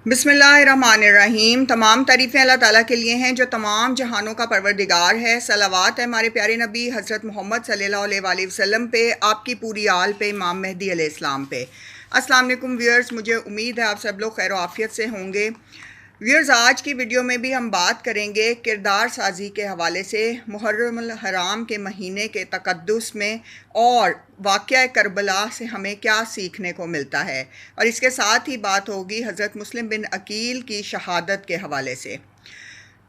بسم اللہ الرحمن الرحیم۔ تمام تعریفیں اللہ تعالیٰ کے لیے ہیں جو تمام جہانوں کا پروردگار ہے۔ صلوات ہے ہمارے پیارے نبی حضرت محمد صلی اللہ علیہ وآلہ وسلم پہ، آپ کی پوری آل پہ، امام مہدی علیہ السلام پہ۔ السلام علیکم ویورز، مجھے امید ہے آپ سب لوگ خیر و عافیت سے ہوں گے۔ ویورز، آج کی ویڈیو میں بھی ہم بات کریں گے کردار سازی کے حوالے سے محرم الحرام کے مہینے کے تقدس میں، اور واقعہ کربلا سے ہمیں کیا سیکھنے کو ملتا ہے، اور اس کے ساتھ ہی بات ہوگی حضرت مسلم بن عقیل کی شہادت کے حوالے سے۔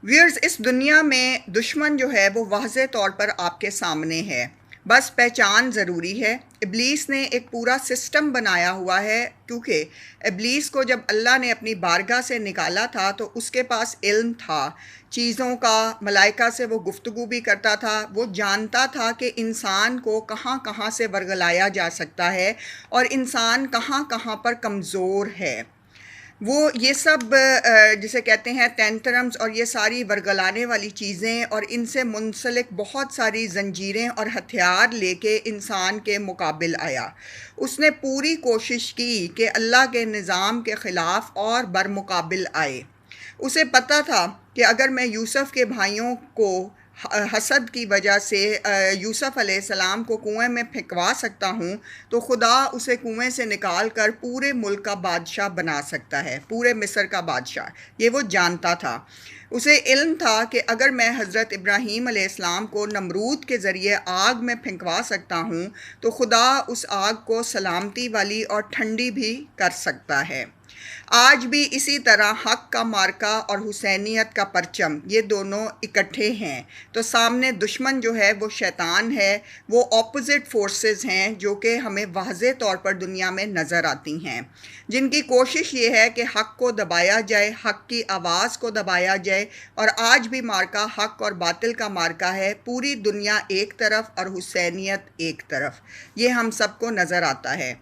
ویورز، اس دنیا میں دشمن جو ہے وہ واضح طور پر آپ کے سامنے ہے، بس پہچان ضروری ہے۔ ابلیس نے ایک پورا سسٹم بنایا ہوا ہے، کیونکہ ابلیس کو جب اللہ نے اپنی بارگاہ سے نکالا تھا تو اس کے پاس علم تھا چیزوں کا، ملائکہ سے وہ گفتگو بھی کرتا تھا، وہ جانتا تھا کہ انسان کو کہاں کہاں سے ورگلایا جا سکتا ہے اور انسان کہاں کہاں پر کمزور ہے۔ وہ یہ سب جسے کہتے ہیں ٹینٹرمز اور یہ ساری ورگلانے والی چیزیں اور ان سے منسلک بہت ساری زنجیریں اور ہتھیار لے کے انسان کے مقابل آیا۔ اس نے پوری کوشش کی کہ اللہ کے نظام کے خلاف اور برمقابل آئے۔ اسے پتہ تھا کہ اگر میں یوسف کے بھائیوں کو حسد کی وجہ سے یوسف علیہ السلام کو کنویں میں پھینکوا سکتا ہوں تو خدا اسے کنویں سے نکال کر پورے ملک کا بادشاہ بنا سکتا ہے، پورے مصر کا بادشاہ۔ یہ وہ جانتا تھا۔ اسے علم تھا کہ اگر میں حضرت ابراہیم علیہ السلام کو نمرود کے ذریعے آگ میں پھینکوا سکتا ہوں تو خدا اس آگ کو سلامتی والی اور ٹھنڈی بھی کر سکتا ہے۔ آج بھی اسی طرح حق کا مارکا اور حسینیت کا پرچم، یہ دونوں اکٹھے ہیں، تو سامنے دشمن جو ہے وہ شیطان ہے، وہ اپوزٹ فورسز ہیں جو کہ ہمیں واضح طور پر دنیا میں نظر آتی ہیں، جن کی کوشش یہ ہے کہ حق کو دبایا جائے، حق کی آواز کو دبایا جائے۔ اور آج بھی مارکا حق اور باطل کا مارکا ہے، پوری دنیا ایک طرف اور حسینیت ایک طرف، یہ ہم سب کو نظر آتا ہے۔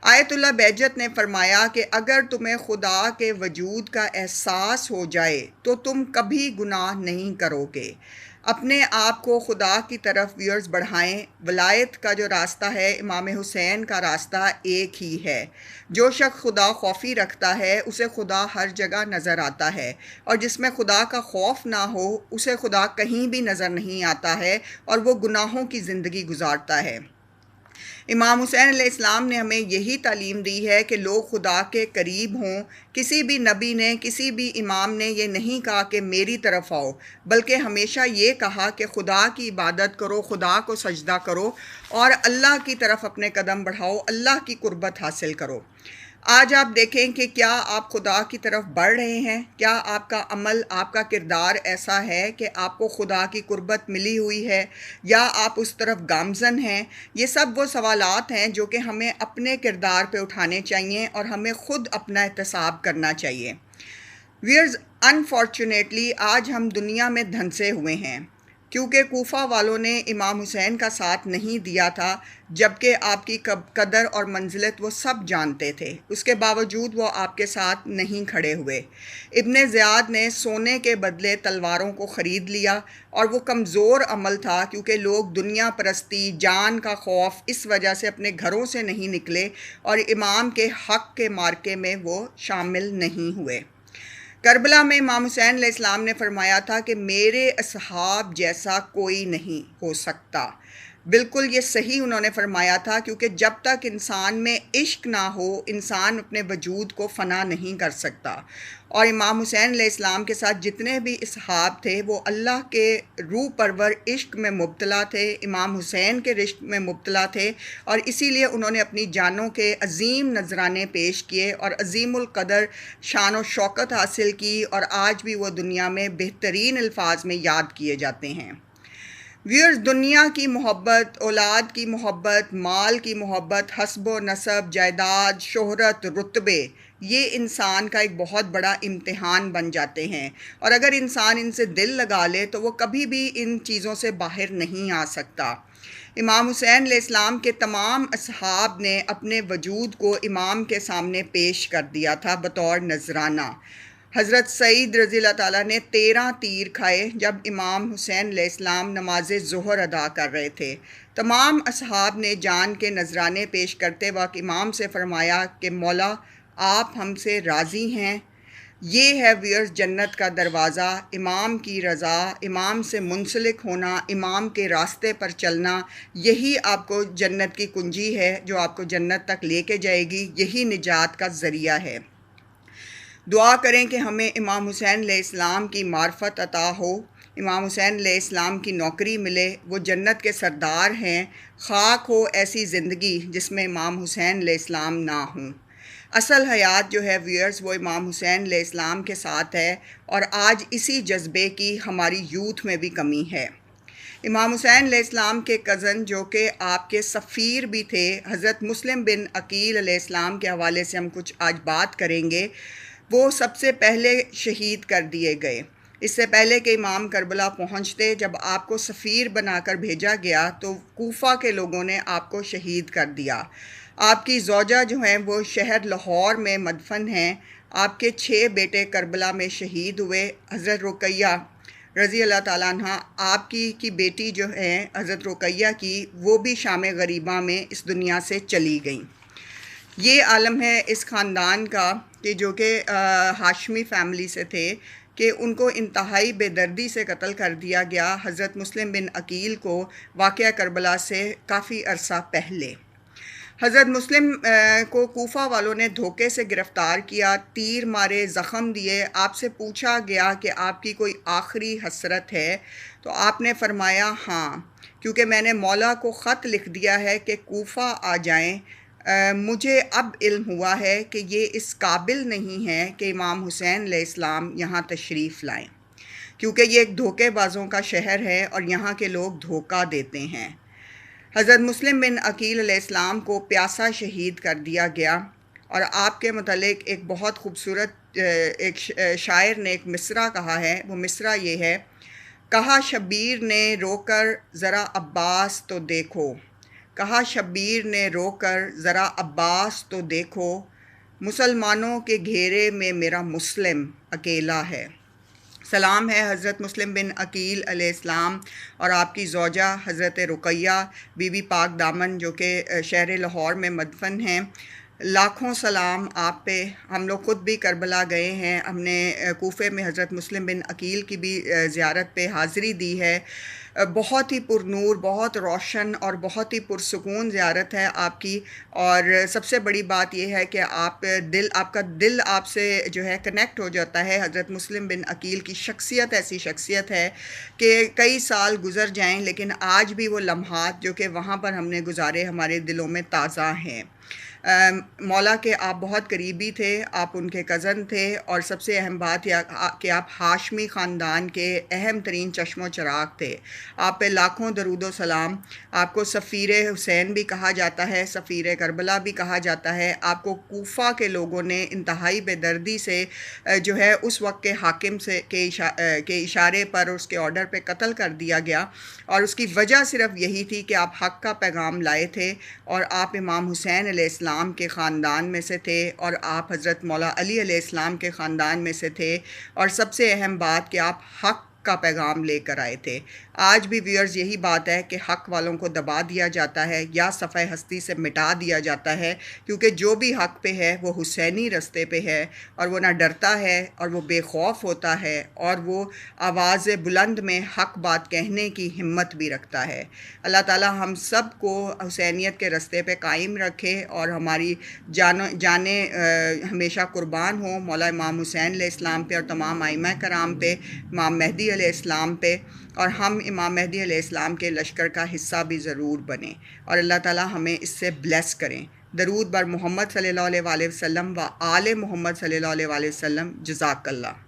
آیت اللہ بہجت نے فرمایا کہ اگر تمہیں خدا کے وجود کا احساس ہو جائے تو تم کبھی گناہ نہیں کرو گے۔ اپنے آپ کو خدا کی طرف ویورز بڑھائیں۔ ولایت کا جو راستہ ہے، امام حسین کا راستہ ایک ہی ہے۔ جو شخص خدا خوفی رکھتا ہے اسے خدا ہر جگہ نظر آتا ہے، اور جس میں خدا کا خوف نہ ہو اسے خدا کہیں بھی نظر نہیں آتا ہے، اور وہ گناہوں کی زندگی گزارتا ہے۔ امام حسین علیہ السلام نے ہمیں یہی تعلیم دی ہے کہ لوگ خدا کے قریب ہوں۔ کسی بھی نبی نے، کسی بھی امام نے یہ نہیں کہا کہ میری طرف آؤ، بلکہ ہمیشہ یہ کہا کہ خدا کی عبادت کرو، خدا کو سجدہ کرو اور اللہ کی طرف اپنے قدم بڑھاؤ، اللہ کی قربت حاصل کرو۔ آج آپ دیکھیں کہ کیا آپ خدا کی طرف بڑھ رہے ہیں؟ کیا آپ کا عمل، آپ کا کردار ایسا ہے کہ آپ کو خدا کی قربت ملی ہوئی ہے، یا آپ اس طرف گامزن ہیں؟ یہ سب وہ سوالات ہیں جو کہ ہمیں اپنے کردار پہ اٹھانے چاہیے اور ہمیں خود اپنا احتساب کرنا چاہیے۔ ویئرز، انفارچونیٹلی آج ہم دنیا میں دھنسے ہوئے ہیں، کیونکہ کوفہ والوں نے امام حسین کا ساتھ نہیں دیا تھا، جبکہ آپ کی قدر اور منزلت وہ سب جانتے تھے، اس کے باوجود وہ آپ کے ساتھ نہیں کھڑے ہوئے۔ ابن زیاد نے سونے کے بدلے تلواروں کو خرید لیا، اور وہ کمزور عمل تھا کیونکہ لوگ دنیا پرستی، جان کا خوف، اس وجہ سے اپنے گھروں سے نہیں نکلے اور امام کے حق کے مارکے میں وہ شامل نہیں ہوئے۔ کربلا میں امام حسین علیہ السلام نے فرمایا تھا کہ میرے اصحاب جیسا کوئی نہیں ہو سکتا۔ بالکل یہ صحیح انہوں نے فرمایا تھا، کیونکہ جب تک انسان میں عشق نہ ہو انسان اپنے وجود کو فنا نہیں کر سکتا۔ اور امام حسین علیہ السلام کے ساتھ جتنے بھی اصحاب تھے وہ اللہ کے روح پرور عشق میں مبتلا تھے، امام حسین کے عشق میں مبتلا تھے، اور اسی لیے انہوں نے اپنی جانوں کے عظیم نذرانے پیش کیے اور عظیم القدر شان و شوکت حاصل کی، اور آج بھی وہ دنیا میں بہترین الفاظ میں یاد کیے جاتے ہیں۔ ویورز، دنیا کی محبت، اولاد کی محبت، مال کی محبت، حسب و نسب، جائیداد، شہرت، رتبے، یہ انسان کا ایک بہت بڑا امتحان بن جاتے ہیں، اور اگر انسان ان سے دل لگا لے تو وہ کبھی بھی ان چیزوں سے باہر نہیں آ سکتا۔ امام حسین علیہ السلام کے تمام اصحاب نے اپنے وجود کو امام کے سامنے پیش کر دیا تھا بطور نذرانہ۔ حضرت سعید رضی اللہ تعالیٰ نے 13 تیر کھائے جب امام حسین علیہ السلام نماز ظہر ادا کر رہے تھے۔ تمام اصحاب نے جان کے نذرانے پیش کرتے وقت امام سے فرمایا کہ مولا، آپ ہم سے راضی ہیں؟ یہ ہے ویئرز جنت کا دروازہ، امام کی رضا، امام سے منسلک ہونا، امام کے راستے پر چلنا، یہی آپ کو جنت کی کنجی ہے جو آپ کو جنت تک لے کے جائے گی، یہی نجات کا ذریعہ ہے۔ دعا کریں کہ ہمیں امام حسین علیہ السلام کی معرفت عطا ہو، امام حسین علیہ السلام کی نوکری ملے، وہ جنت کے سردار ہیں، خاک ہو ایسی زندگی جس میں امام حسین علیہ السلام نہ ہوں۔ اصل حیات جو ہے ویئرز وہ امام حسین علیہ السلام کے ساتھ ہے، اور آج اسی جذبے کی ہماری یوتھ میں بھی کمی ہے۔ امام حسین علیہ السلام کے کزن جو کہ آپ کے سفیر بھی تھے، حضرت مسلم بن عقیل علیہ السلام کے حوالے سے ہم کچھ آج بات کریں گے، وہ سب سے پہلے شہید کر دیے گئے۔ اس سے پہلے کہ امام کربلا پہنچتے، جب آپ کو سفیر بنا کر بھیجا گیا تو کوفہ کے لوگوں نے آپ کو شہید کر دیا۔ آپ کی زوجہ جو ہیں وہ شہر لاہور میں مدفن ہیں۔ آپ کے 6 بیٹے کربلا میں شہید ہوئے۔ حضرت رقیہ رضی اللہ تعالیٰ عنہ آپ کی بیٹی جو ہیں حضرت رقیہ کی، وہ بھی شام غریبہ میں اس دنیا سے چلی گئیں۔ یہ عالم ہے اس خاندان کا کہ جو کہ ہاشمی فیملی سے تھے، کہ ان کو انتہائی بے دردی سے قتل کر دیا گیا حضرت مسلم بن عقیل کو واقعہ کربلا سے کافی عرصہ پہلے۔ حضرت مسلم کو کوفہ والوں نے دھوکے سے گرفتار کیا، تیر مارے، زخم دیے۔ آپ سے پوچھا گیا کہ آپ کی کوئی آخری حسرت ہے؟ تو آپ نے فرمایا ہاں، کیونکہ میں نے مولا کو خط لکھ دیا ہے کہ کوفہ آ جائیں۔ مجھے اب علم ہوا ہے کہ یہ اس قابل نہیں ہے کہ امام حسین علیہ السلام یہاں تشریف لائیں، کیونکہ یہ ایک دھوکے بازوں کا شہر ہے اور یہاں کے لوگ دھوکہ دیتے ہیں۔ حضرت مسلم بن عقیل علیہ السلام کو پیاسا شہید کر دیا گیا، اور آپ کے متعلق ایک بہت خوبصورت ایک شاعر نے ایک مصرع کہا ہے۔ وہ مصرع یہ ہے: کہا شبیر نے رو کر ذرا عباس تو دیکھو، کہا شبیر نے رو کر ذرا عباس تو دیکھو، مسلمانوں کے گھیرے میں میرا مسلم اکیلا ہے۔ سلام ہے حضرت مسلم بن عقیل علیہ السلام اور آپ کی زوجہ حضرت رقیہ بی بی پاک دامن جو کہ شہر لاہور میں مدفن ہیں۔ لاکھوں سلام آپ پہ۔ ہم لوگ خود بھی کربلا گئے ہیں، ہم نے کوفے میں حضرت مسلم بن عقیل کی بھی زیارت پہ حاضری دی ہے۔ بہت ہی پر نور، بہت روشن اور بہت ہی پرسکون زیارت ہے آپ کی، اور سب سے بڑی بات یہ ہے کہ آپ کا دل آپ سے جو ہے کنیکٹ ہو جاتا ہے۔ حضرت مسلم بن عقیل کی شخصیت ایسی شخصیت ہے کہ کئی سال گزر جائیں لیکن آج بھی وہ لمحات جو کہ وہاں پر ہم نے گزارے ہمارے دلوں میں تازہ ہیں۔ مولا کے آپ بہت قریبی تھے، آپ ان کے کزن تھے، اور سب سے اہم بات یہ کہ آپ ہاشمی خاندان کے اہم ترین چشم و چراغ تھے۔ آپ پہ لاکھوں درود و سلام۔ آپ کو سفیر حسین بھی کہا جاتا ہے، سفیر کربلا بھی کہا جاتا ہے۔ آپ کو کوفہ کے لوگوں نے انتہائی بے دردی سے جو ہے اس وقت کے حاکم کے اشارے پر، اس کے آرڈر پہ قتل کر دیا گیا، اور اس کی وجہ صرف یہی تھی کہ آپ حق کا پیغام لائے تھے، اور آپ امام حسین علیہ السلام کے خاندان میں سے تھے، اور آپ حضرت مولا علی علیہ السلام کے خاندان میں سے تھے، اور سب سے اہم بات کہ آپ حق کا پیغام لے کر آئے تھے۔ آج بھی ویئرز یہی بات ہے کہ حق والوں کو دبا دیا جاتا ہے یا صفحہ ہستی سے مٹا دیا جاتا ہے، کیونکہ جو بھی حق پہ ہے وہ حسینی رستے پہ ہے، اور وہ نہ ڈرتا ہے اور وہ بے خوف ہوتا ہے، اور وہ آواز بلند میں حق بات کہنے کی ہمت بھی رکھتا ہے۔ اللہ تعالی ہم سب کو حسینیت کے رستے پہ قائم رکھے، اور ہماری جانیں ہمیشہ قربان ہوں مولا امام حسین علیہ السلام پہ اور تمام ائمہ کرام پہ، امام مہدی علیہ السلام پہ، اور ہم امام مہدی علیہ السلام کے لشکر کا حصہ بھی ضرور بنیں، اور اللہ تعالی ہمیں اس سے بلیس کریں۔ درود بر محمد صلی اللہ علیہ وآلہ وسلم و آل محمد صلی اللہ علیہ وآلہ وسلم۔ جزاک اللہ۔